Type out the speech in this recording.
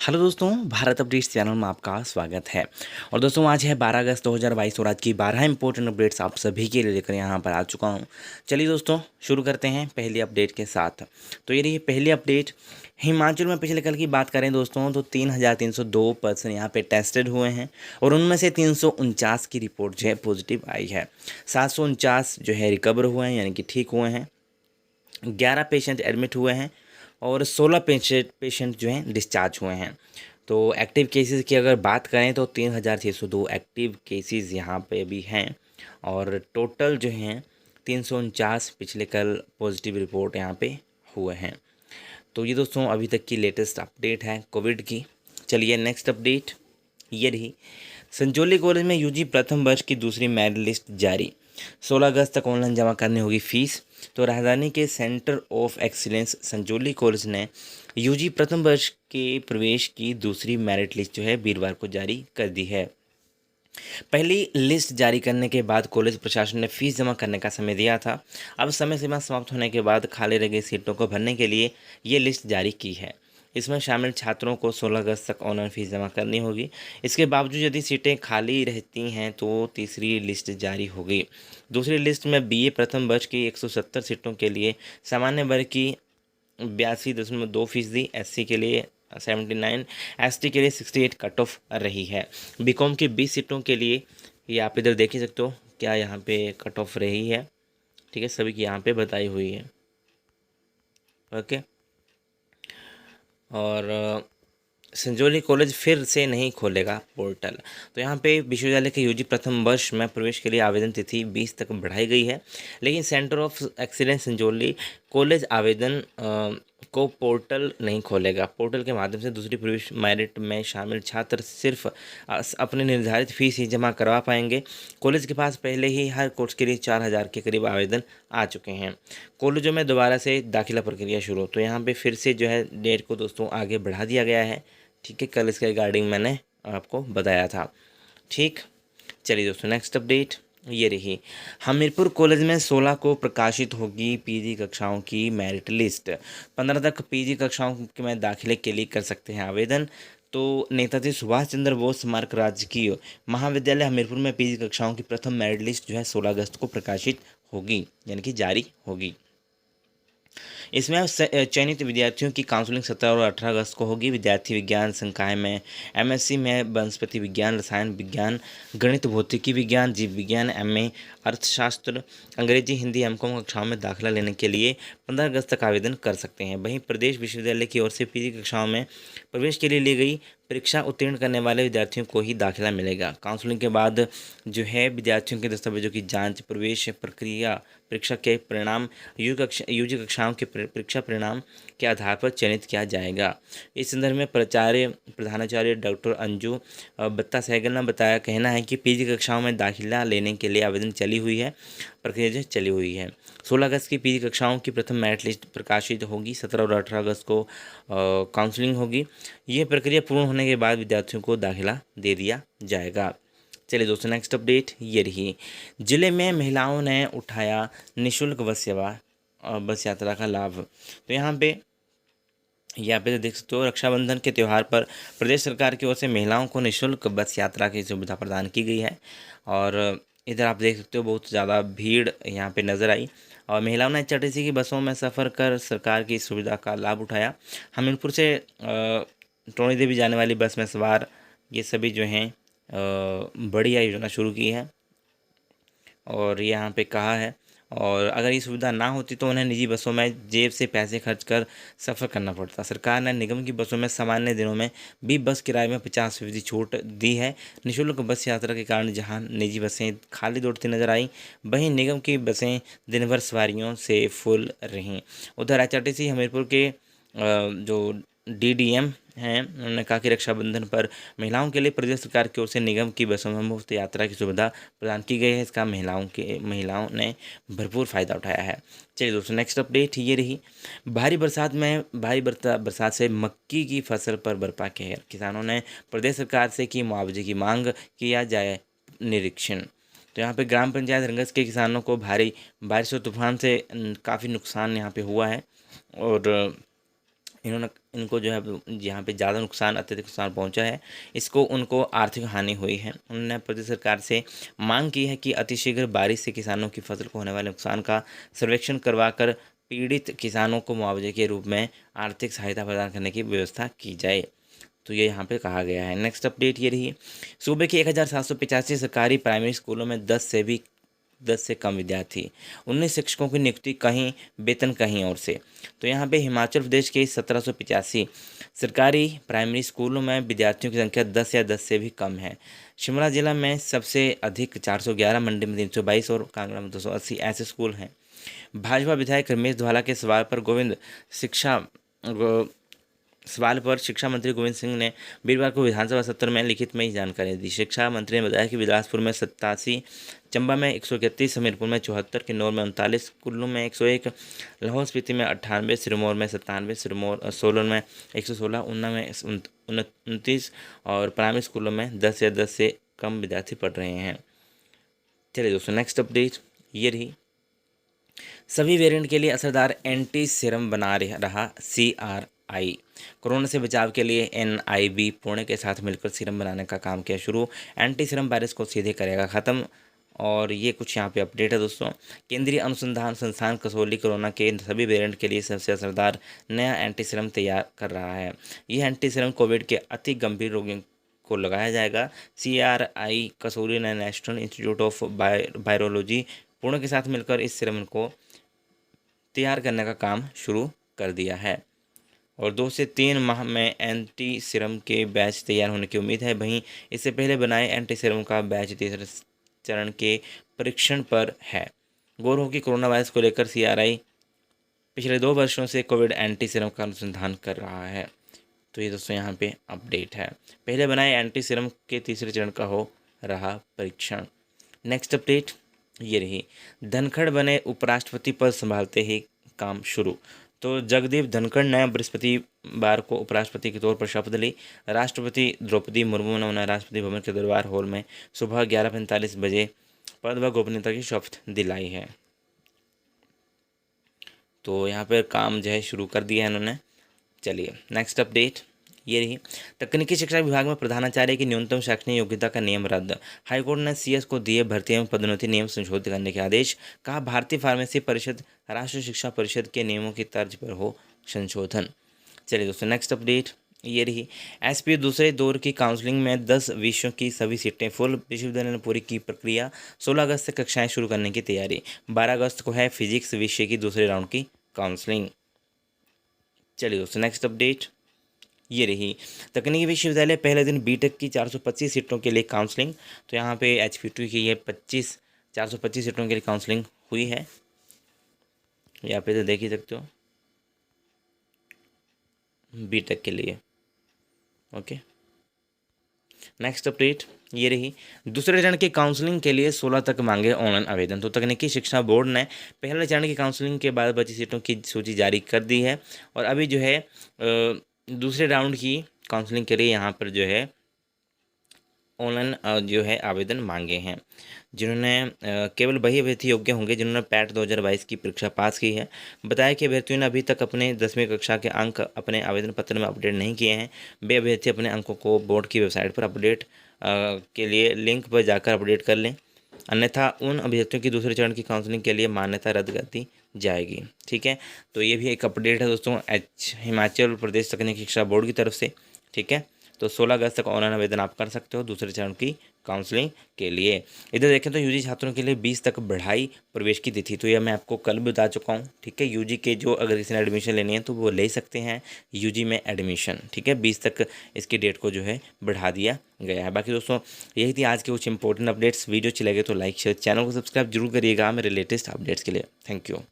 Hello दोस्तों, Bharat updates channel में आपका स्वागत है। और दोस्तों आज है 12 अगस्त 2022 और आज की 12 इंपॉर्टेंट अपडेट्स आप सभी के लिए लेकर यहाँ पर आ चुका हूँ। चलिए दोस्तों शुरू करते हैं पहली अपडेट के साथ। तो ये रही पहली अपडेट। हिमाचल में पिछले कल की बात करें दोस्तों तो 3,302 पर्सन यहाँ पे टेस्टेड हुए हैं और उनमें से 349 की रिपोर्ट जो है पॉजिटिव आई है। 749 जो है रिकवर हुए हैं यानी कि ठीक हुए हैं। 11 पेशेंट एडमिट हुए हैं और 16 पेशेंट जो हैं डिस्चार्ज हुए हैं। तो एक्टिव केसेस की अगर बात करें तो 3,602 एक्टिव केसेस यहाँ पे भी हैं और टोटल जो हैं 349 पिछले कल पॉजिटिव रिपोर्ट यहाँ पे हुए हैं। तो ये दोस्तों अभी तक की लेटेस्ट अपडेट है कोविड की। चलिए नेक्स्ट अपडेट ये रही। संजौली कॉलेज में यूजी प्रथम वर्ष की दूसरी मेरिट लिस्ट जारी। 16 अगस्त तक ऑनलाइन जमा करनी होगी फीस। तो राजधानी के centre of excellence Sanjauli college ने यूजी प्रथम वर्ष के प्रवेश की दूसरी मेरिट लिस्ट जो है वीरवार को जारी कर दी है। पहली लिस्ट जारी करने के बाद कॉलेज प्रशासन ने फीस जमा करने का समय दिया था। अब समय सीमा समाप्त होने के बाद खाली रह गई सीटों को भरने के लिए ये लिस्ट जारी की है। इसमें शामिल छात्रों को 16 अगस्त तक ऑनलाइन फीस जमा करनी होगी। इसके बावजूद यदि सीटें खाली रहती हैं तो तीसरी लिस्ट जारी होगी। दूसरी लिस्ट में बीए प्रथम वर्ष की 170 सीटों के लिए सामान्य वर्ग की 82.2%, एससी के लिए 79, एसटी के लिए 68 कट ऑफ रही है। बीकॉम की 20 सीटों के लिए ये आप इधर देख ही सकते हो क्या यहाँ पे कट ऑफ रही है। ठीक है, सभी की यहाँ पे बताई हुई है। ओके। और संजौली कॉलेज फिर से नहीं खोलेगा पोर्टल। तो यहाँ पे विश्वविद्यालय के यूजी प्रथम वर्ष में प्रवेश के लिए आवेदन तिथि 20 तक बढ़ाई गई है, लेकिन centre of excellence Sanjauli college आवेदन को पोर्टल नहीं खोलेगा। पोर्टल के माध्यम से दूसरी प्रवेश मेरिट में शामिल छात्र सिर्फ अपने निर्धारित फीस ही जमा करवा पाएंगे। कॉलेज के पास पहले ही हर कोर्स के लिए 4,000 के करीब आवेदन आ चुके हैं। कॉलेजों में दोबारा से दाखिला प्रक्रिया शुरू। तो यहाँ पे फिर से जो है डेट को दोस्तों आगे बढ़ा दिया गया है। ठीक है, कल इसके रिगार्डिंग मैंने आपको बताया था। ठीक, चलिए दोस्तों नेक्स्ट अपडेट ये रही। हमीरपुर कॉलेज में 16 को प्रकाशित होगी पीजी कक्षाओं की मेरिट लिस्ट। 15 तक पीजी कक्षाओं में दाखिले के लिए कर सकते हैं आवेदन। तो नेताजी सुभाष चंद्र बोस स्मारक राजकीय महाविद्यालय हमीरपुर में पीजी कक्षाओं की प्रथम मेरिट लिस्ट जो है 16 अगस्त को प्रकाशित होगी यानी कि जारी होगी। इसमें चयनित विद्यार्थियों की काउंसलिंग 17 और 18 अगस्त को होगी। विद्यार्थी विज्ञान संकाय में एमएससी में वनस्पति विज्ञान, रसायन विज्ञान, गणित, भौतिकी विज्ञान, जीव विज्ञान, एमए अर्थशास्त्र, अंग्रेजी, हिंदी, एमकॉम कक्षाओं में दाखिला लेने के लिए 15 अगस्त तक आवेदन कर सकते हैं। वहीं प्रदेश विश्वविद्यालय की ओर से पीजी कक्षाओं में प्रवेश के लिए ली गई परीक्षा उत्तीर्ण करने वाले विद्यार्थियों को ही दाखिला मिलेगा। काउंसलिंग के बाद जो है विद्यार्थियों के दस्तावेजों की जांच, प्रवेश प्रक्रिया, परीक्षा के परिणाम, यूजी कक्षाओं के परीक्षा परिणाम के आधार पर चयनित किया जाएगा। इस संदर्भ में प्रधानाचार्य डॉक्टर अंजू बत्ता सहगल ने बताया, कहना है कि पीजी कक्षाओं में दाखिला लेने के लिए आवेदन चली हुई है, प्रक्रिया जो चली हुई है। 16 अगस्त की पीजी कक्षाओं की प्रथम मेरिट लिस्ट प्रकाशित होगी। 17 और 18 अगस्त को काउंसलिंग होगी। ये प्रक्रिया पूर्ण होने के बाद विद्यार्थियों को दाखिला दे दिया जाएगा। चलिए दोस्तों नेक्स्ट अपडेट ये रही। जिले में महिलाओं ने उठाया निःशुल्क बस सेवा और बस यात्रा का लाभ। तो यहाँ पे देख सकते हो रक्षाबंधन के त्यौहार पर प्रदेश सरकार की ओर से महिलाओं को निःशुल्क बस यात्रा की सुविधा प्रदान की गई है। और इधर आप देख सकते हो बहुत ज़्यादा भीड़ यहाँ पे नज़र आई और महिलाओं ने एचआरटीसी की बसों में सफ़र कर सरकार की सुविधा का लाभ उठाया। हमीरपुर से टोनी देवी जाने वाली बस में सवार ये सभी जो हैं बढ़िया योजना शुरू की है और यहाँ पे कहा है। और अगर ये सुविधा ना होती तो उन्हें निजी बसों में जेब से पैसे खर्च कर सफ़र करना पड़ता। सरकार ने निगम की बसों में सामान्य दिनों में भी बस किराए में 50% छूट दी है। निःशुल्क बस यात्रा के कारण जहां निजी बसें खाली दौड़ती नजर आई, वहीं निगम की बसें दिन भर सवारियों से फुल रहीं। उधर एचआरटीसी हमीरपुर के जो डीडीएम हैं उन्होंने कहा कि रक्षाबंधन पर महिलाओं के लिए प्रदेश सरकार की ओर से निगम की बसों में मुफ्त यात्रा की सुविधा प्रदान की गई है। इसका महिलाओं ने भरपूर फ़ायदा उठाया है। चलिए दोस्तों नेक्स्ट अपडेट ये रही। भारी बरसात से मक्की की फसल पर बरपा कहर। किसानों ने प्रदेश सरकार से की मुआवजे की मांग, किया जाए निरीक्षण। तो यहाँ पे ग्राम पंचायत रंगस के किसानों को भारी बारिश और तूफान से काफ़ी नुकसान यहाँ पे हुआ है और इनको जो है जहाँ पे ज़्यादा नुकसान अत्यधिक नुकसान पहुँचा है, इसको उनको आर्थिक हानि हुई है। उन्होंने प्रदेश सरकार से मांग की है कि अतिशीघ्र बारिश से किसानों की फसल को होने वाले नुकसान का सर्वेक्षण करवाकर पीड़ित किसानों को मुआवजे के रूप में आर्थिक सहायता प्रदान करने की व्यवस्था की जाए। तो ये यहाँ पे कहा गया है। नेक्स्ट अपडेट ये रही, सूबे के 1785 सरकारी प्राइमरी स्कूलों में 10 से कम विद्यार्थी, 19 शिक्षकों की नियुक्ति कहीं, वेतन कहीं और से। तो यहाँ पे हिमाचल प्रदेश के 1785 सरकारी प्राइमरी स्कूलों में विद्यार्थियों की संख्या 10 या 10 से भी कम है। शिमला जिला में सबसे अधिक 411, मंडी में 322 और कांगड़ा में 280 ऐसे स्कूल हैं। भाजपा विधायक रमेश धवाला के सवाल पर शिक्षा मंत्री गोविंद सिंह ने वीरवार को विधानसभा सत्र में लिखित में ही जानकारी दी। शिक्षा मंत्री ने बताया कि बिलासपुर में 87, चंबा में 131, हमीरपुर में 74, किन्नौर में 39, कुल्लू में 101, लाहौल स्पीति में 98, सिरमौर में 97, सोलन में 116, ऊना में 29 और प्राइमरी स्कूलों में 10 या 10 से कम विद्यार्थी पढ़ रहे हैं। चलिए दोस्तों, नेक्स्ट अपडेट ये रही, सभी वेरिएंट के लिए असरदार एंटी सीरम बना रहा CRI। कोरोना से बचाव के लिए NIB पुणे के साथ मिलकर सीरम बनाने का काम किया शुरू। एंटी सीरम वायरस को सीधे करेगा ख़त्म। और ये कुछ यहाँ पे अपडेट है दोस्तों। केंद्रीय अनुसंधान संस्थान कसौली कोरोना के सभी वेरिएंट के लिए सबसे असरदार नया एंटी सीरम तैयार कर रहा है। यह एंटी सीरम कोविड के अति गंभीर रोगियों को लगाया जाएगा। CRI कसौली ने national institute of virology Pune के साथ मिलकर इस सीरम को तैयार करने का काम शुरू कर दिया है और 2 से 3 माह में एंटी सीरम के बैच तैयार होने की उम्मीद है। वहीं इससे पहले बनाए एंटी सीरम का बैच तीसरे चरण के परीक्षण पर है। गौर हो कि कोरोना वायरस को लेकर CRI पिछले 2 वर्षों से कोविड एंटी सीरम का अनुसंधान कर रहा है। तो ये दोस्तों यहाँ पे अपडेट है, पहले बनाए एंटी सीरम के तीसरे चरण का हो रहा परीक्षण। नेक्स्ट अपडेट ये रही, धनखड़ बने उपराष्ट्रपति पद संभालते ही काम शुरू। तो जगदीप धनखड़ ने बृहस्पतिवार को उपराष्ट्रपति के तौर पर शपथ ली। राष्ट्रपति द्रौपदी मुर्मू ने उन्हें राष्ट्रपति भवन के दरबार हॉल में सुबह 11:45 बजे पद व गोपनीयता की शपथ दिलाई है। तो यहाँ पर काम जो है शुरू कर दिया है इन्होंने। चलिए नेक्स्ट अपडेट ये रही, तकनीकी शिक्षा विभाग में प्रधानाचार्य की न्यूनतम शैक्षणिक योग्यता का नियम रद्द। हाईकोर्ट ने CS को दिए भर्ती एवं पदोन्नति नियम संशोधित करने के आदेश। कहा, भारतीय फार्मेसी परिषद राष्ट्रीय शिक्षा परिषद के नियमों की तर्ज पर हो संशोधन। चलिए दोस्तों, नेक्स्ट अपडेट ये रही, SP दूसरे दौर की काउंसलिंग में 10 विषयों की सभी सीटें फुल। विश्वविद्यालय ने पूरी की प्रक्रिया। 16 अगस्त से कक्षाएं शुरू करने की तैयारी। 12 अगस्त को है फिजिक्स विषय की दूसरे राउंड की काउंसलिंग। चलिए दोस्तों, नेक्स्ट अपडेट ये रही, तकनीकी विश्वविद्यालय पहले दिन बीटेक की 425 सीटों के लिए काउंसलिंग। तो यहाँ पे HPT की ये 425 सीटों के लिए काउंसलिंग हुई है। यहाँ पे तो देख ही सकते हो, बीटेक के लिए। ओके, नेक्स्ट अपडेट ये रही, दूसरे चरण की काउंसलिंग के लिए 16 तक मांगे ऑनलाइन आवेदन। तो तकनीकी शिक्षा बोर्ड ने पहले चरण की काउंसलिंग के बाद बची सीटों की सूची जारी कर दी है और अभी जो है दूसरे राउंड की काउंसलिंग के लिए यहाँ पर जो है ऑनलाइन जो है आवेदन मांगे हैं। जिन्होंने केवल वही अभ्यर्थी योग्य होंगे जिन्होंने पैट 2022 की परीक्षा पास की है। बताया कि अभ्यर्थियों ने अभी तक अपने 10वीं कक्षा के अंक अपने आवेदन पत्र में अपडेट नहीं किए हैं। वे अभ्यर्थी अपने अंकों को बोर्ड की वेबसाइट पर अपडेट के लिए लिंक पर जाकर अपडेट कर लें, अन्यथा उन अभ्यर्थियों की दूसरे चरण की काउंसलिंग के लिए मान्यता रद्द कर दी जाएगी। ठीक है, तो ये भी एक अपडेट है दोस्तों हिमाचल प्रदेश तकनीकी शिक्षा बोर्ड की तरफ से। ठीक है, तो 16 अगस्त तक ऑनलाइन आवेदन आप कर सकते हो दूसरे चरण की काउंसलिंग के लिए। इधर देखें तो यूजी छात्रों के लिए 20 तक बढ़ाई प्रवेश की तिथि। तो यह मैं आपको कल भी बता चुका हूँ। ठीक है, यूजी के जो अगर किसी ने एडमिशन लेनी है तो वो ले सकते हैं यूजी में एडमिशन। ठीक है, 20 तक इसकी डेट को जो है बढ़ा दिया गया है। बाकी दोस्तों यही थी आज के कुछ इंपॉर्टेंट अपडेट्स। वीडियो अच्छी लगे तो लाइक शेयर, चैनल को सब्सक्राइब जरूर करिएगा मेरे लेटेस्ट अपडेट्स के लिए। Thank you.